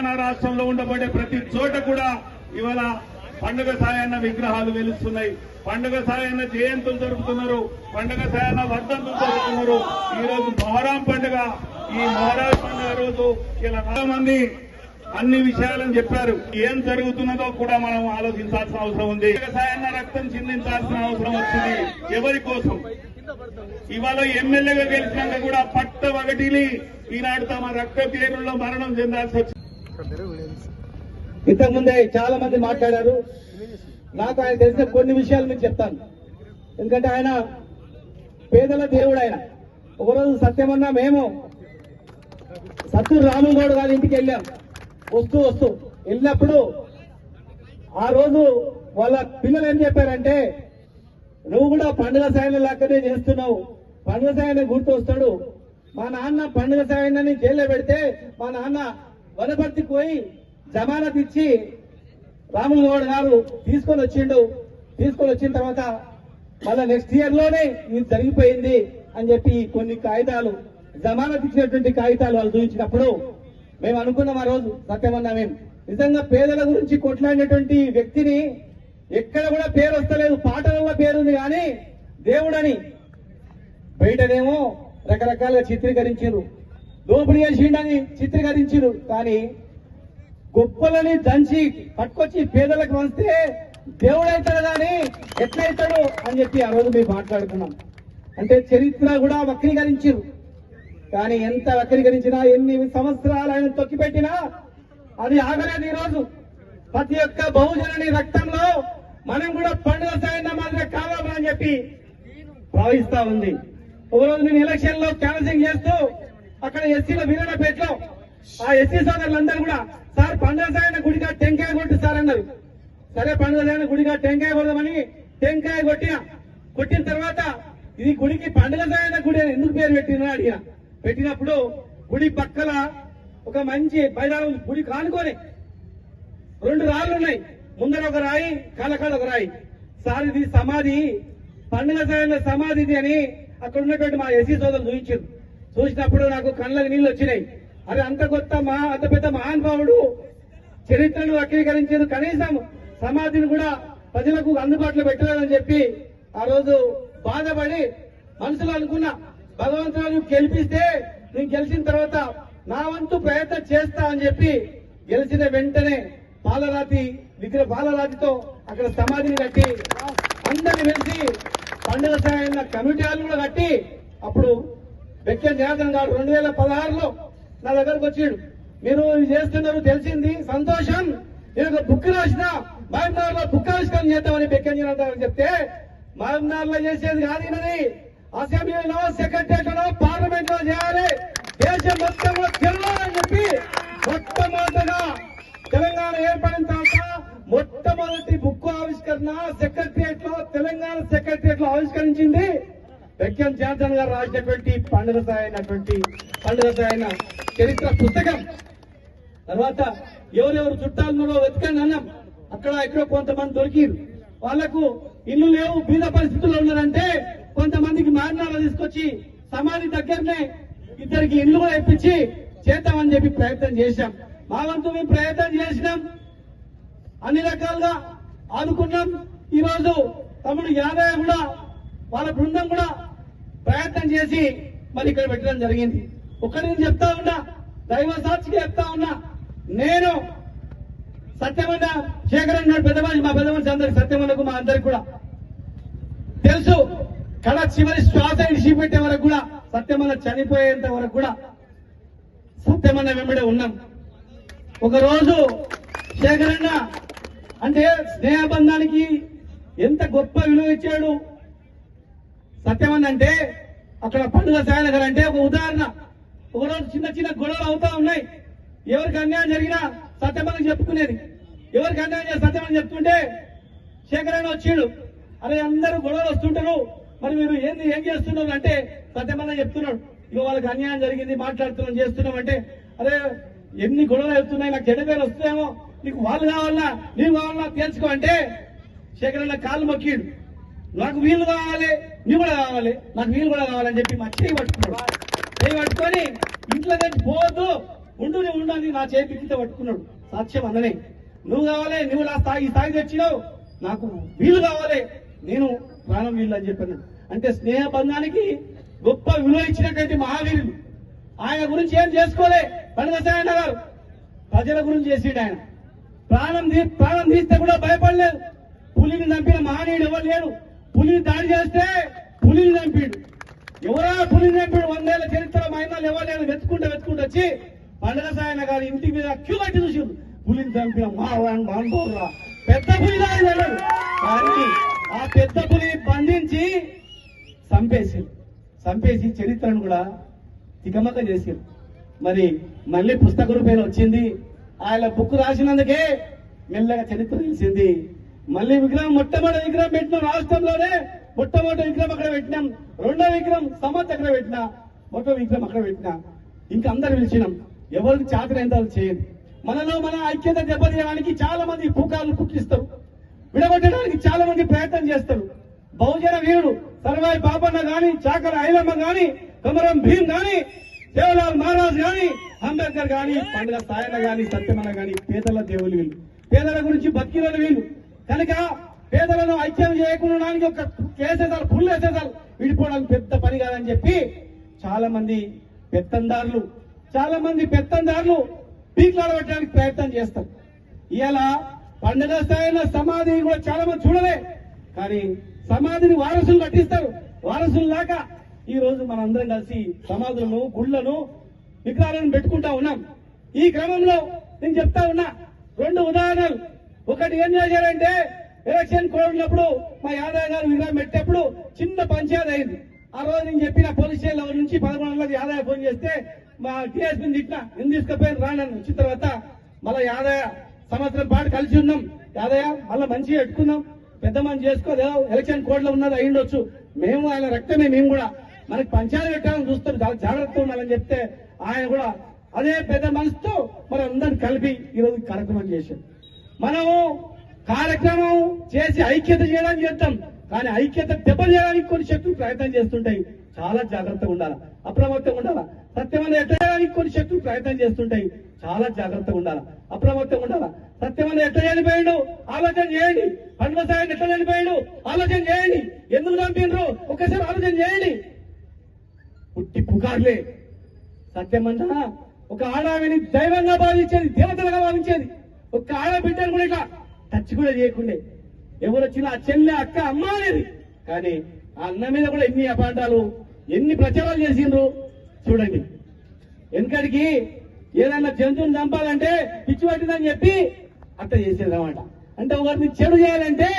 తెలంగాణ రాష్ట్రంలో ఉండబడే ప్రతి చోట కూడా ఇవాళ పండుగ సాయన్న విగ్రహాలు వెలుస్తున్నాయి. పండుగ సాయన్న జయంతులు జరుపుతున్నారు, పండుగ సాయన్న వర్ధంతులు జరుపుతున్నారు. ఈ రోజు మొహరం పండుగ. ఈ మొహరం పండుగ రోజు ఇలా చాలా మంది అన్ని విషయాలను చెప్పారు. ఏం జరుగుతున్నదో కూడా మనం ఆలోచించాల్సిన అవసరం ఉంది. సాయన్న రక్తం చిందించాల్సిన అవసరం వచ్చింది. ఎవరి కోసం? ఇవాళ ఎమ్మెల్యేగా గెలిచినాక కూడా పట్టవగటిని ఈనాడు తమ రక్త పేరుల్లో మరణం చెందాల్సి వచ్చింది. ఇంతకుముందే చాలా మంది మాట్లాడారు. నాకు ఆయన తెలిసిన కొన్ని విషయాలు మీకు చెప్తాను. ఎందుకంటే ఆయన పేదల దేవుడు. ఆయన ఒకరోజు సత్యమన్నా మేము సత్తూరు రాములగౌడ్ గారి ఇంటికి వెళ్ళాం. వస్తూ వెళ్ళినప్పుడు ఆ రోజు వాళ్ళ పిల్లలు ఏం చెప్పారంటే, నువ్వు కూడా పండుగ సాయన లాక్కనే చేస్తున్నావు, పండుగ సాయన గుర్తు వస్తాడు. మా నాన్న పండుగ సాయనని జైల్లో పెడితే మా నాన్న వనపర్తికి పోయి జమానత్ ఇచ్చి రాములగౌడ్ గారు తీసుకొని వచ్చిన తర్వాత మళ్ళా నెక్స్ట్ ఇయర్ లోనే ఇది జరిగిపోయింది అని చెప్పి కొన్ని కాగితాలు, జమానత్ ఇచ్చినటువంటి కాగితాలు వాళ్ళు చూపించినప్పుడు మేము అనుకున్నాం ఆ రోజు సత్యమన్నా మేము నిజంగా పేదల గురించి కొట్లాడినటువంటి వ్యక్తిని ఎక్కడ కూడా పేరు వస్తలేదు. పాటలలో పేరుంది కానీ దేవుడని బయటనేమో రకరకాలుగా చిత్రీకరించారు, దోపిడీ చేసిండని చిత్రీకరించారు. కానీ గొప్పలని దంచి పట్టుకొచ్చి పేదలకు వంచితే దేవుడైతాడు కానీ ఎట్లయితాడు అని చెప్పి ఆ రోజు మేము మాట్లాడుకున్నాం. అంటే చరిత్ర కూడా వక్రీకరించారు. కానీ ఎంత వక్రీకరించినా, ఎన్ని సంవత్సరాలు ఆయన తొక్కిపెట్టినా అది ఆగలేదు. ఈ రోజు ప్రతి ఒక్క బహుజనుని రక్తంలో మనం కూడా పండుగ సాయన్న మాదిరి కావాలని చెప్పి భావిస్తా ఉంది. ఒకరోజు నేను ఎలక్షన్ లో క్యాన్సింగ్ చేస్తూ అక్కడ ఎస్సీల వీరన్నపేటలో ఆ ఎస్సీ సోదరులందరూ కూడా, సార్ పండుగ సాయన్న గుడిగా టెంకాయ కొట్టు సార్ అన్నారు. సరే పండుగ సాయన్న గుడిగా టెంకాయ కొడదామని టెంకాయ కొట్టిన తర్వాత ఇది గుడికి పండుగ సాయన్న గుడి అని ఎందుకు పేరు పెట్టినా అడిగిన. పెట్టినప్పుడు గుడి పక్కల ఒక మంచి బయలు గుడి కానుకొని 2 రాళ్ళు ఉన్నాయి. ముందర ఒక రాయి, కాలకాడ ఒక రాయి. సార్ ఇది సమాధి, పండుగ సాయన్న సమాధి అని అక్కడ ఉన్నటువంటి మా ఎస్సీ సోదరులు చూపించారు. చూసినప్పుడు నాకు కళ్ళకి నీళ్లు వచ్చినాయి. అరే అంత పెద్ద మహానుభావుడు చరిత్రను వక్రీకరించారు, కనీసం సమాధిని కూడా ప్రజలకు అందుబాటులో పెట్టలేదని చెప్పి ఆ రోజు బాధపడి మనసులో అనుకున్నా, భగవంతుడు గెలిపిస్తే నేను గెలిచిన తర్వాత నా వంతు ప్రయత్నం చేస్తా అని చెప్పి గెలిచిన వెంటనే పాలరాతితో అక్కడ సమాధిని కట్టి అందరిని వెలిసి పండుగ సాయన్న కమిటీ హాల్ కూడా కట్టి అప్పుడు బెక్కన్ జనార్దన్ గారు 2016లో నా దగ్గరకు వచ్చాడు. మీరు ఇది చేస్తున్నారు తెలిసింది, సంతోషం, నేను ఒక బుక్ రాసిన మహబూబ్నగర్ లో బుక్ ఆవిష్కరణ చేద్దామని బెక్కన్ జనార్దన్ గారు చెప్తే, మహబూబ్నగర్ లో చేసేది కాదు ఈయనది, అసెంబ్లీలో, సెక్రటరియట్ లో, పార్లమెంట్ లో చేయాలి, దేశం మొత్తంలో గెలవాలని చెప్పి మొట్టమొదటిగా తెలంగాణ ఏర్పడిన తర్వాత మొట్టమొదటి బుక్ ఆవిష్కరణ సెక్రటరియట్ లో, తెలంగాణ సెక్రటరియట్ లో ఆవిష్కరించింది బెక్కన్ జనార్దన్ గారు రాసినటువంటి పండుగ సాయన చరిత్ర పుస్తకం. తర్వాత ఎవరెవరు చుట్టాలలో వెతకండి అన్నాం. అక్కడ ఎక్కడో కొంతమంది దొరికిరు. వాళ్లకు ఇల్లు లేవు, బీద పరిస్థితుల్లో ఉన్నారంటే కొంతమందికి మారణాలు తీసుకొచ్చి సమాధి దగ్గరనే 2 ఇల్లు కూడా ఇప్పించి చేద్దామని చెప్పి ప్రయత్నం చేశాం. మా వంతు మేము ప్రయత్నం చేసినాం, అన్ని రకాలుగా ఆదుకున్నాం. ఈ రోజు తమ్ముడు యాదయ్య కూడా వాళ్ళ బృందం కూడా ప్రయత్నం చేసి మరి ఇక్కడ పెట్టడం జరిగింది. నేను చెప్తా ఉన్నా, దైవ సాక్షిగా చెప్తా ఉన్నా, నేను సత్యమన్న శేఖరన్ గారు పెద్ద మనిషి, మా పెద్ద మనిషి అందరికి, సత్యమన్నకు మా అందరికి కూడా తెలుసు. చివరి శ్వాస ఇడిచిపెట్టే వరకు కూడా, సత్యమన్న చనిపోయేంత వరకు కూడా సత్యమన్న వెంబడే ఉన్నాం. ఒకరోజు శేఖరన్న అంటే స్నేహబంధానికి ఎంత గొప్ప విలువ ఇచ్చాడు సత్యమన్న అంటే, అక్కడ పండుగ సాయన గారు అంటే ఒక ఉదాహరణ. ఒకరోజు చిన్న గొడవలు అవుతా ఉన్నాయి. ఎవరికి అన్యాయం జరిగినా సత్యమన్నకి చెప్పుకునేది. ఎవరికి అన్యాయం చేసి సత్యమని చెప్తుంటే శేఖరన్న వచ్చాడు. అరే అందరూ గొడవలు వస్తుంటారు, మరి మీరు ఏం చేస్తున్నారు అంటే సత్యమన్న చెప్తున్నాడు, ఇక వాళ్ళకి అన్యాయం జరిగింది, మాట్లాడుతున్నాం, చేస్తున్నాం అంటే, అరే ఎన్ని గొడవలు అవుతున్నాయి, నాకు చెడ్డ పేరు వస్తాయేమో, నీకు వాళ్ళు కావాలా నీవు కావాలా తెలుసుకో అంటే శేఖరన్న కాళ్ళు మొక్కిడు. నాకు వీళ్ళు కావాలి, నీ కూడా కావాలి, నాకు వీళ్ళు కూడా కావాలని చెప్పి మా చేయి పట్టుకున్నాడు. చేయి పట్టుకొని ఇంట్లో నుంచి పోవద్దు, నువ్వు ఉండాలి నా చేతికితే పట్టుకున్నాడు సాక్ష్యం అన్ననే నువ్వు కావాలి నువ్వు నా స్థాయి స్థాయి తెచ్చినావు నాకు వీలు కావాలి నేను ప్రాణం వీళ్ళు అని చెప్పాను అంటే స్నేహ బంధానికి గొప్ప విలువ ఇచ్చినటువంటి మహావీరులు ఆయన గురించి ఏం చేసుకోలే పండుగ సాయన్న గారు ప్రజల గురించి చేసిండు ఆయన ప్రాణం తీస్తే కూడా భయపడలేదు పులిని చంపిన మహనీయుడు ఎవరు లేడు పులిని దాడి చేస్తే పులిని చంపిడు ఎవరా పులిని చంపిడు 100 ఏళ్ల చరిత్ర మైనాలు ఎవరు లేడు వెతుకుంటూ వచ్చి పండుగ సాయన్న గారి ఇంటి మీద క్యూ కట్టి చూసిండు పులిని చంపిన మాండోర్రా పెద్ద పులి దాడి వెళ్ళాడు కానీ ఆ పెద్ద పులిని బంధించి చంపేసి చరిత్రను కూడా తికమక చేశారు మరి మళ్ళీ పుస్తక రూపేణ వచ్చింది ఆయన బుక్ రాసినందుకే మెల్లగా చరిత్ర తెలిసింది మళ్ళీ విగ్రహం మొట్టమొదటి విగ్రహం పెట్టినాం రాష్ట్రంలోనే మొట్టమొదటి విగ్రహం అక్కడ పెట్టినాం రెండో విగ్రహం సమర్థ అక్కడ పెట్టినా మొత్తం విగ్రహం అక్కడ పెట్టినా ఇంకా అందరు పిలిచినాం ఎవరికి చాకరైందో చేయదు మనలో మన ఐక్యత దెబ్బతీయడానికి చాలా మంది పుకార్లు పుట్టిస్తారు విడగొట్టడానికి చాలా మంది ప్రయత్నం చేస్తారు బహుజన వీరుడు సర్వాయి బాపన్న గాని చాకర ఐలమ్మ గాని కొమరం భీం గాని దేవలాల్ మహారాజ్ గాని అంబేద్కర్ గాని పండుగ సాయన్న గాని సత్యమన్న గాని పేదల దేవులు వీళ్ళు పేదల గురించి బతికిన వీళ్ళు కనుక పేదలను ఐక్యం చేయకుండా ఒక కేసేసారు ఫుల్ వేసేసారు విడిపోవడానికి పెద్ద పని కాదని చెప్పి చాలా మంది పెత్తందారులు పీక్లాడబెట్టడానికి ప్రయత్నం చేస్తారు ఇలా పండుగ సాయన్న సమాధి కూడా చాలా మంది చూడలే కానీ సమాధిని వారసులు కట్టిస్తారు వారసులు లేక ఈ రోజు మనందరం కలిసి సమాధులను గుళ్లను విగ్రహాలను పెట్టుకుంటా ఉన్నాం ఈ క్రమంలో నేను చెప్తా ఉన్నా 2 ఉదాహరణలు ఒకటి ఏం చేశారంటే ఎలక్షన్ కోడ్ ఉన్నప్పుడు మా యాదవ్ గారు విగ్రహం పెట్టేప్పుడు చిన్న పంచాయతీ అయింది ఆ రోజు నేను చెప్పిన పోలీస్ స్టేషన్ నుంచి 11 గంటలకు యాదవ్ ఫోన్ చేస్తే మా టీఎస్పీని తిట్టినా ఎందుకు తీసుకుపోయిన రానని వచ్చిన తర్వాత మళ్ళీ యాదవ్ సంవత్సరం పాటు కలిసి ఉన్నాం యాదయ్య మళ్ళీ మంచిగా పెట్టుకున్నాం పెద్ద మంది చేసుకోలేదు ఎలక్షన్ కోడ్ లో ఉన్నది అయ్యుండొచ్చు మేము ఆయన రక్తమే మేము కూడా మనకి పంచాయతీ పెట్టాలని చూస్తాం చాలా జాగ్రత్త ఉండాలని చెప్తే ఆయన కూడా అదే పెద్ద మనసుతో మనం అందరిని కలిపి ఈరోజు కార్యక్రమం చేశాం మనము కార్యక్రమం చేసి ఐక్యత చేయడానికి చేద్దాం కానీ ఐక్యత దెబ్బతీయడానికి కొన్ని శక్తులు ప్రయత్నం చేస్తుంటాయి చాలా జాగ్రత్తగా ఉండాలి అప్రమత్తంగా ఉండాలి సత్యమైన ఎట్లా చేయడానికి కొన్ని శక్తులు ప్రయత్నం చేస్తుంటాయి చాలా జాగ్రత్తగా ఉండాలి అప్రమత్తంగా ఉండాలి సత్యమైన ఎట్లా చనిపోయాడు ఆలోచన చేయండి పండుగ సాయం ఎట్లా చనిపోయాడు ఆలోచన చేయండి ఎందుకు చంపినరు ఒక్కసారి ఆలోచన చేయండి పుట్టి పుకార్లే సత్యమంట ఒక ఆడావిని దైవంగా భావించేది దేవతలుగా భావించేది ఒక ఆడబిడ్డను కూడా ఇట్లా టచ్ కూడా చేయకుండే ఎవరు వచ్చినా చెల్లె అక్క అమ్మ అనేది కానీ ఆ అన్న మీద కూడా ఎన్ని అపాండాలు ఎన్ని ప్రచారాలు చేసిండ్రు చూడండి వెనకడికి ఏదన్నా జంతువుని చంపాలంటే పిచ్చి పట్టిందని చెప్పి అట్లా చేసేది అన్నమాట అంటే ఒకరిని చెడు చేయాలంటే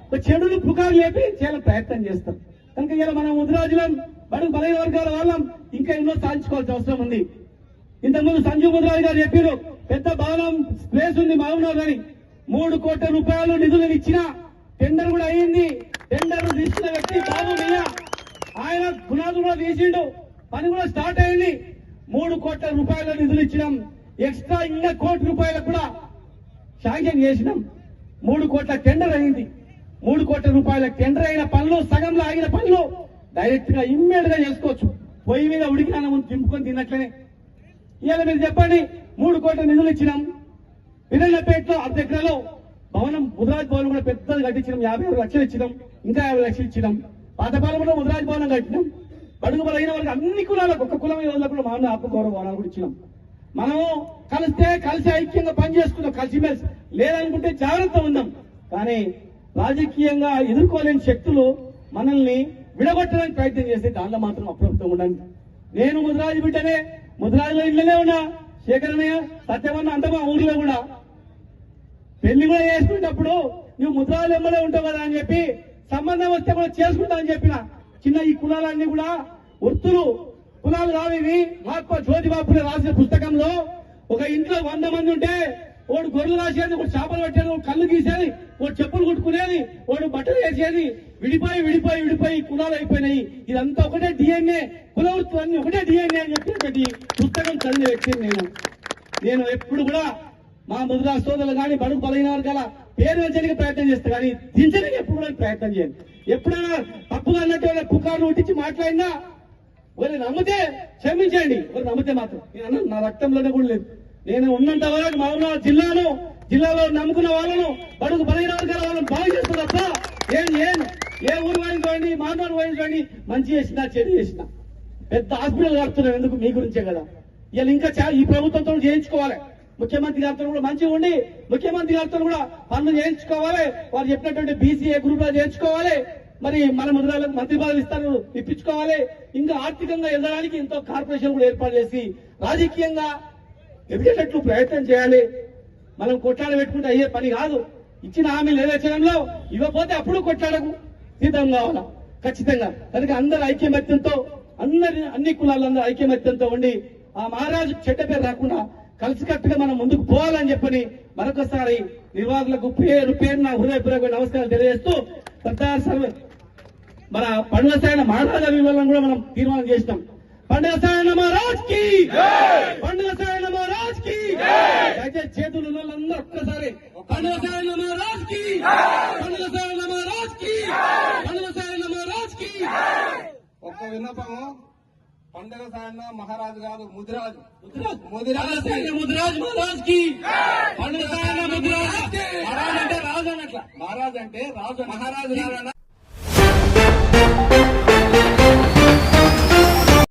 ఒక చెడును పుకారు లేపి చేయాలని ప్రయత్నం చేస్తాం కనుక ఇలా మనం ముదిరాజులం బడుగు బలైన వర్గాల వాళ్ళం ఇంకా ఎన్నో సాధించుకోవాల్సిన అవసరం ఉంది ఇంతకుముందు సంజీవ్ ముదిరాజు గారు చెప్పారు పెద్ద భవనం ప్లేస్ ఉంది మహబూబ్నగర్ అని 3 కోట్ల రూపాయలు నిధులు ఇచ్చిన టెండర్ కూడా అయింది టెండర్ తీసుకున్న వ్యక్తి బాబు మియా ఆయన గుణాలు కూడా తీసిండు పని కూడా స్టార్ట్ అయింది 3 కోట్ల రూపాయల నిధులు ఇచ్చినాం ఎక్స్ట్రా ఇంకా 1 కోటి రూపాయలకు కూడా శాంక్షన్ చేసినాం 3 కోట్ల టెండర్ అయింది 3 కోట్ల రూపాయల టెండర్ అయిన పనులు సగంలో ఆగిన పనులు డైరెక్ట్ గా ఇమ్మీడియట్ గా చేసుకోవచ్చు పొయ్యి మీద ఉడికిన ముందు దింపుకొని తిన్నట్లనే ఇవాళ మీరు చెప్పండి 3 కోట్ల నిధులు ఇచ్చినాం పిల్లలపేటలో అర్ధ ఎకరాలో భవనం ముదిరాజ్ భవనం కూడా పెద్దది కట్టించినాం 56 లక్షలు ఇచ్చినాం ఇంకా 50 లక్షలు ఇచ్చినాం పాతపాలెంలో ముదిరాజ్ భవనం కట్టినాం బడుగు బలైన వాళ్ళకి అన్ని కులాలకు ఒక్క కులం వాళ్ళకు మామూలు ఆత్మగౌరవ భవనాలు కూడా ఇచ్చినాం మనం కలిసి ఐక్యంగా పనిచేసుకుందాం కలిసిమెలిసి లేదనుకుంటే జాగ్రత్త ఉందాం కానీ రాజకీయంగా ఎదుర్కోలేని శక్తులు మనల్ని విడగొట్టడానికి ప్రయత్నం చేస్తే దాంట్లో మాత్రం అప్రమత్తంగా ఉండండి నేను ముదిరాజు బిడ్డనే ముదిరాజులో ఇళ్ళనే ఉన్నా శేఖరనయ్య సత్యమన్న అంత మా ఊర్లో కూడా పెళ్లి కూడా చేసుకునేటప్పుడు నువ్వు ముద్రాలు ఎమ్మడే ఉంటావు కదా అని చెప్పి సంబంధం వస్తే కూడా చేసుకుంటా అని చెప్పిన చిన్న ఈ కులాలన్నీ కూడా వృత్తులు కులాలు కావు ఇవి మహాత్మా జ్యోతిబాపులే రాసిన పుస్తకంలో ఒక ఇంట్లో 100 మంది ఉంటే వాడు గొర్రెలు రాసేది ఒకటి చేపలు పెట్టేది ఒక కళ్ళు గీసేది ఒకటి చెప్పులు కుట్టుకునేది వాడు బట్టలు వేసేది విడిపోయి కులాలు అయిపోయినాయి ఇదంతా ఒకటే డిఎన్ఏ కుల వృత్తులు అన్ని ఒకటే డిఎన్ఏ అని చెప్పి పుస్తకం చదివిన వ్యక్తిని నేను ఎప్పుడు కూడా మా ముద్రా సోదరులు కానీ బడుగు బలైన వర్గాల పేరు వచ్చడానికి ప్రయత్నం చేస్తా కానీ దించడానికి ఎప్పుడు కూడా ప్రయత్నం చేయండి ఎప్పుడైనా తప్పుగా అన్నట్టు పుకార్లు ఉట్టించి మాట్లాడినా ఒకరు నమ్మితే క్షమించండి, ఒకరు నమ్మితే మాత్రం నేను అన్నాను, నా రక్తంలోనే కూడా లేదు. నేను ఉన్నంత వరకు మహబూబాబాద్ జిల్లాలో నమ్ముకున్న వాళ్ళను బడుగు బలహీన వర్గాల వాళ్ళని బాగు చేస్తున్నా తప్ప ఏ ఊరు వాయించండి, మానవాడు వాయించండి, మంచి చేసినా చెడు చేసినా. పెద్ద హాస్పిటల్ కడుతున్నాం ఎందుకు? మీ గురించే కదా. ఇలా ఇంకా ఈ ప్రభుత్వంతో చేయించుకోవాలి, ముఖ్యమంత్రి గారితో కూడా మంచిగా ఉండి ముఖ్యమంత్రి గారితో కూడా పనులు చేయించుకోవాలి, వారు చెప్పినటువంటి బీసీఏ గ్రూప్ లో చేయించుకోవాలి, మరి మన ముద్రాలకు మంత్రి పదవులు ఇస్తారు ఇప్పించుకోవాలి. ఇంకా ఆర్థికంగా ఎదగడానికి ఎంతో కార్పొరేషన్ కూడా ఏర్పాటు చేసి రాజకీయంగా ఎదిగేటట్లు ప్రయత్నం చేయాలి. మనం కొట్లాడ పెట్టుకుంటే అయ్యే పని కాదు. ఇచ్చిన హామీలు నెరవేర్చడంలో ఇవ్వకపోతే అప్పుడు కొట్లాడకు సిద్ధం కావాలా ఖచ్చితంగా. కనుక అందరు ఐక్యమత్యంతో అన్ని కులాలందరూ ఐక్యమత్యంతో ఉండి ఆ మహారాజు చెడ్డ పేరు రాకుండా కలిసికట్టుగా మనం ముందుకు పోవాలని చెప్పని మరొకసారి నిర్వాహకులకు పేరున హృదయపూర్వక నమస్కారాలు తెలియజేస్తూ మన పండుగ సాయన మహారాజా విలువలను కూడా మనం తీర్మానం చేసినాం. పండుగ సాయన మహారాజ్ కి, పండుగ సాయన మహారాజ్ కి. దయచేసి చేతులు ఉన్న వాళ్ళందరూ ఒక్కసారి పండుగ సాయన మహారాజ్ కి, పండుగ సాయన మహారాజ్ కి, పండుగ సాయన మహారాజ్ కి. ఒక్క విన్నపము, పండుగ సాయన్న మహారాజు కాదు, ముదిరాజు ముదిరాజ్ మహారాజ్ కి, పండుగ సాయన ముదిరాజ్. మహారాజ్ అంటే రాజు అన్నట్ల, మహారాజు అంటే రాజు, మహారాజు కాదన్న.